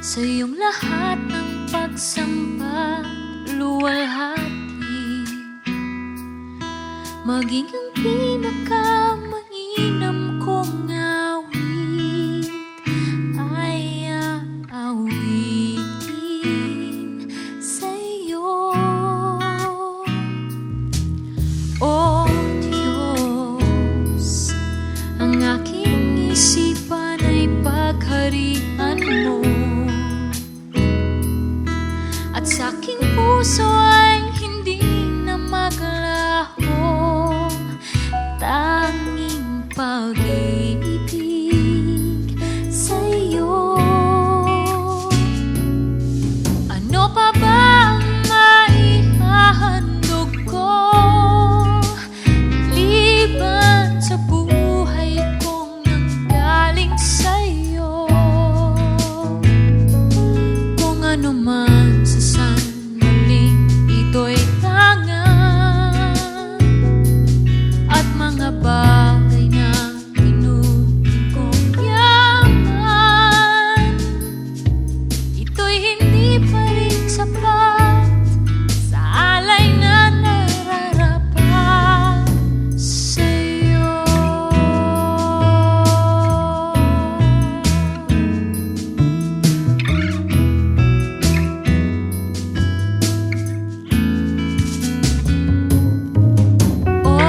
Sa iyong lahat ng pagsamba, luwalhati, maging ang pinakamainam kong awit ay aawitin sa iyo. O Diyos, ang aking isipan ay pagharian mo, at sa aking puso ay hindi na maglaho tanging pag-ibig sa iyo. Ano pa ba ang maihahandog ko liban sa buhay kong nanggaling sa iyo? Kung ano man sa sandaling ito'y tangan at mga bagay na inumin kong yaman, ito'y hindi pa rin sapat sa alay na nararapat sa'yo. O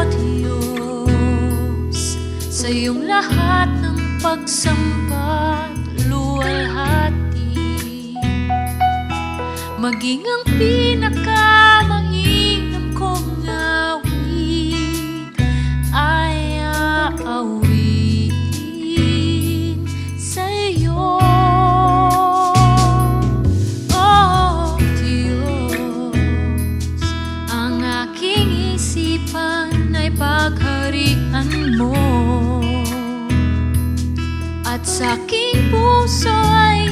Diyos, sa iyong lahat ng pagsamba, luwalhati, maging ang pinakamainam kong awit ay aawitin sa iyo. O Diyos, ang aking isipan ay pagharian mo, at sa aking puso ay